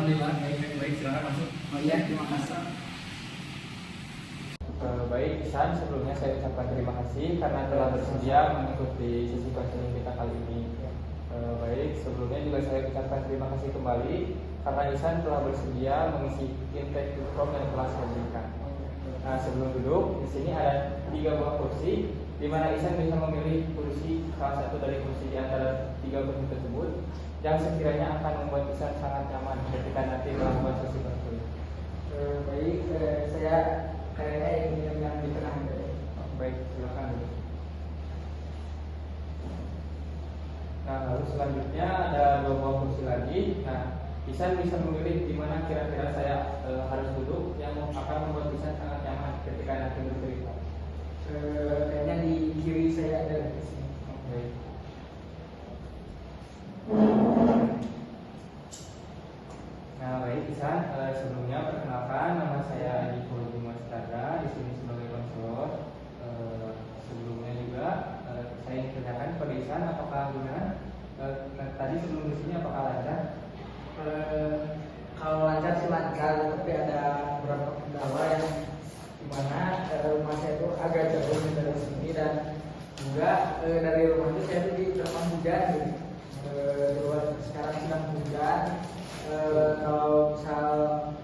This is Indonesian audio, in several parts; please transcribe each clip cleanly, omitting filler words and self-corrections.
Alhamdulillah baik silakan masuk. Oh iya, terima kasih. Baik, Ihsan, sebelumnya saya ucapkan terima kasih karena telah bersedia mengikuti sesi konseling kita kali ini. Baik, sebelumnya juga saya ucapkan terima kasih kembali karena Ihsan telah bersedia mengisi intake form yang telah saya berikan. Nah, sebelum duduk, di sini ada 3 buah kursi, di mana Ihsan bisa memilih kursi salah satu dari kursi di antara 3 kursi tersebut yang sekiranya akan membuat Ihsan sangat nyaman ketika nanti melakukan sesi konseling. Baik, saya kayaknya ingin yang di tengah. Baik, silakan dulu. Nah, lalu selanjutnya ada 2 buah kursi lagi. Nah, Ihsan bisa memilih di mana kira-kira saya harus duduk yang akan membuat Ihsan sangat nyaman ketika nanti bercerita. Kayaknya di kiri saya ada di sini. Oke. Nah, baik Ihsan, sebelumnya perkenalkan nama saya Adi Fauzi Mustaga, di sini sebagai konselor. Sebelumnya juga saya ingin tanyakan kepada Ihsan apakah gimana? Tadi sebelum di sini apakah lancar? Kalau lancar sih lancar, tapi ada beberapa kendala yang dimana rumah saya itu agak jauh dari sini dan juga dari rumah itu saya tuh diterpang hujan gitu. Sekarang sedang hujan. Kalau misal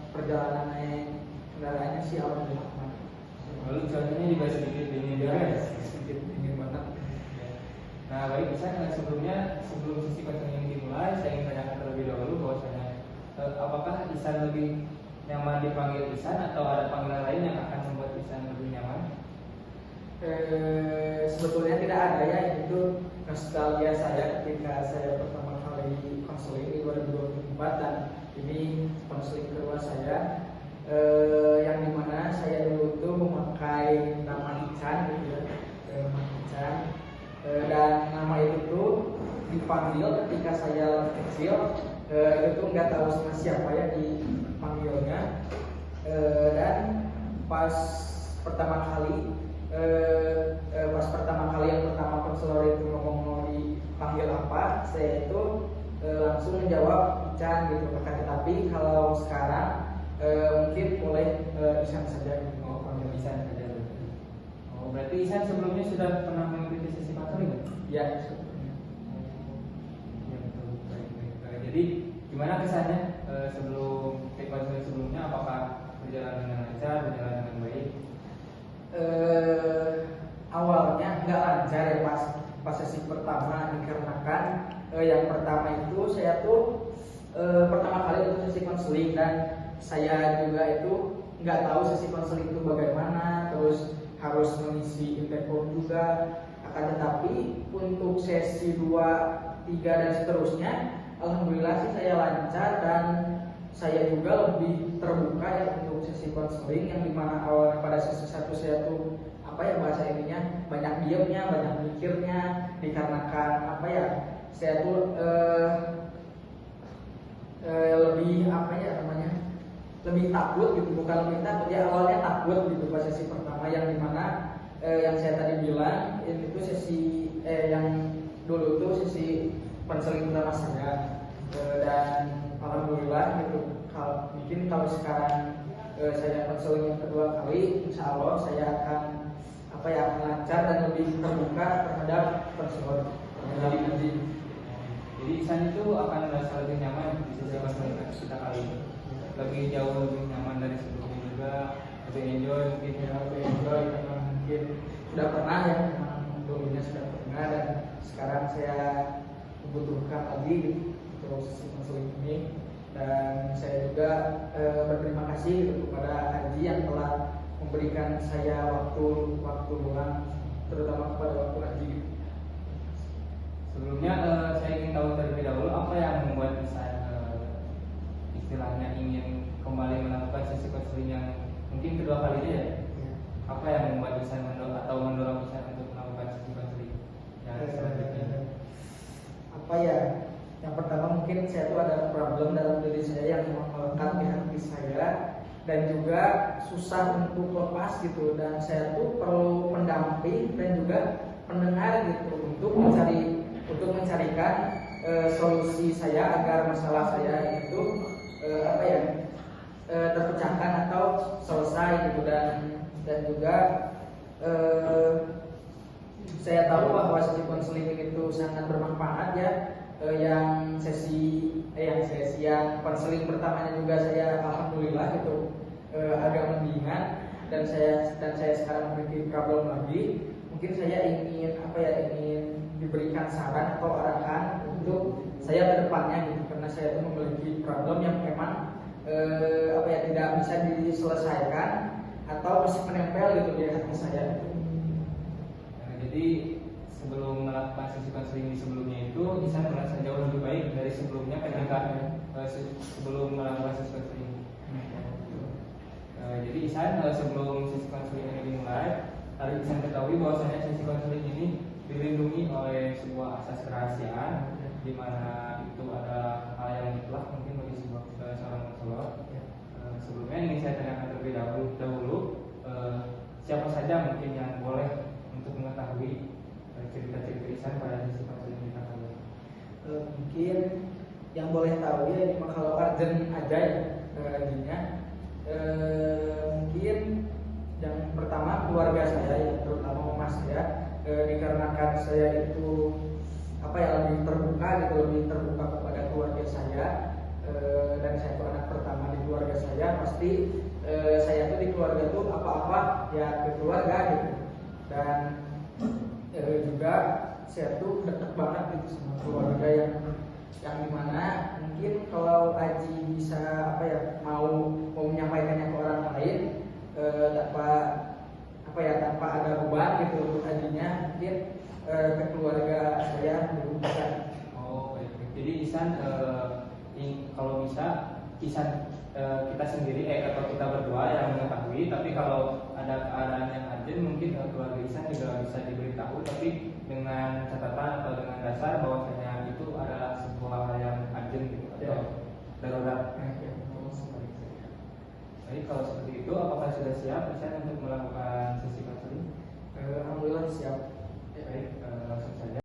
perjalanan naik kendaraannya sih alhamdulillah. Lalu cuacanya juga sedikit dingin juga ya? Sedikit dingin banget. Nah, baik Ihsan, sebelum sesi konseling dimulai, saya ingin tanyakan terlebih dahulu bahwasanya apakah Ihsan lebih nyaman dipanggil Ihsan atau ada panggilan lain yang akan membuat Ihsan lebih nyaman? Sebetulnya tidak ada ya, itu nostalgia saya ketika saya pertama kali konseling di 2024 dan ini konseling kedua saya, yang dimana saya dulu tuh memakai nama Ican gitu ya, nama Ican, dan nama itu tuh dipanggil ketika saya kecil, itu tuh nggak tahu sama siapa ya dipanggilnya, dan pas pertama kali yang pertama konselor itu ngomong mau dipanggil apa, saya itu langsung menjawab Ican gitu. Tetapi kalau sekarang mungkin boleh Ican saja gitu, mau panggil Ican saja. Oh, berarti Ihsan sebelumnya sudah pernah mengikuti sesi konseling? Ya. Ya, betul. Baik. Jadi gimana kesannya sebelum konseling sebelumnya? Apakah berjalan dengan lancar, berjalan dengan baik? Awalnya nggak lancar ya pas sesi pertama, dikarenakan yang pertama itu saya tuh pertama kali untuk sesi konseling dan saya juga itu nggak tahu sesi konseling itu bagaimana, terus harus mengisi intake form juga. Akan tetapi untuk sesi 2, 3 dan seterusnya, alhamdulillah sih saya lancar dan saya juga lebih terbuka ya untuk sesi konseling, yang dimana awalnya pada sesi 1 saya tuh bahasa ininya banyak diamnya, banyak mikirnya, dikarenakan saya tuh lebih lebih takut gitu, bukan lebih takut ya, awalnya takut gitu pas sesi pertama, yang dimana yang saya tadi bilang itu sesi yang dulu tuh sesi konseling pertama saya, dan alhamdulillah gitu. Kalau sekarang saya konseling yang kedua kali, insya Allah saya akan lancar dan lebih terbuka terhadap konselor. Jadi Ihsan itu akan merasa lebih nyaman di sesi konseling kita kali ini. Lebih jauh lebih nyaman dari sebelumnya juga, lebih enjoy mungkin ya, Lebih enjoy karena mungkin sudah pernah ya, dulunya sudah pernah dan sekarang saya membutuhkan lagi untuk sesi konseling ini. Dan saya juga berterima kasih kepada Haji yang telah memberikan saya waktu luang, terutama kepada waktu Haji. Sebelumnya saya ingin tahu terlebih dahulu apa yang membuat Ihsan istilahnya ingin kembali melakukan sesi konseling yang mungkin kedua kalinya ya? Apa yang membuat Ihsan mendorong Ihsan untuk melakukan sesi konseling yang selanjutnya? Yang pertama mungkin saya tuh ada problem dalam diri saya yang memang melekat di hati saya dan juga susah untuk lepas gitu, dan saya tuh perlu pendamping dan juga pendengar gitu untuk mencarikan solusi saya agar masalah saya itu apa ya terpecahkan atau selesai gitu. Dan juga saya tahu bahwa sesi konseling itu sangat bermanfaat ya. Yang konseling pertamanya juga saya alhamdulillah gitu agak mendingan, dan saya sekarang memiliki problem lagi. Mungkin saya ingin diberikan saran atau arahan untuk saya ke depannya gitu, karena saya itu memiliki problem yang memang tidak bisa diselesaikan atau masih menempel gitu di hati saya. Jadi sebelum melakukan sesi konseling sebelumnya itu Ihsan merasa jauh lebih baik dari sebelumnya ketika sebelum melakukan sesi konseling. Jadi Ihsan sebelum sesi konseling ini dimulai, harus Ihsan ketahui bahwasanya sesi konseling ini dilindungi oleh sebuah asas kerahasiaan, di mana itu ada hal yang mutlak mungkin bagi seorang konselor. Sebelumnya ingin saya tanyakan terlebih dahulu, siapa saja mungkin yang boleh untuk mengetahui cerita-cerita Ihsan pada sesi konseling kita kali ini? Mungkin yang boleh tahu ya cuma kalau urgent aja ya intinya. Mungkin yang pertama keluarga saya ya, terutama mama saya, dikarenakan saya itu lebih terbuka kepada keluarga saya, dan saya itu anak pertama di keluarga saya, pasti saya tuh di keluarga tuh apa-apa ya ke keluarga gitu. Dan juga saya tuh dekat banget gitu sama keluarga yang dimana mungkin kalau Aji bisa mau menyampaikannya ke orang lain tanpa ada beban gitu untuk Ajinya, mungkin ke keluarga saya belum bisa. Oh baik. Jadi Ihsan kalau bisa Ihsan kita sendiri atau kita berdua yang mengetahui, tapi kalau ada keadaan yang urgent mungkin keluarga Ihsan juga bisa diberitahu, tapi dengan catatan atau dengan dasar bahwasanya itu adalah sebuah hal yang urgent gitu, atau darurat. Baik, kalau seperti itu apakah sudah siap Ihsan untuk melakukan sesi konseling? Alhamdulillah siap. Baik, langsung saja.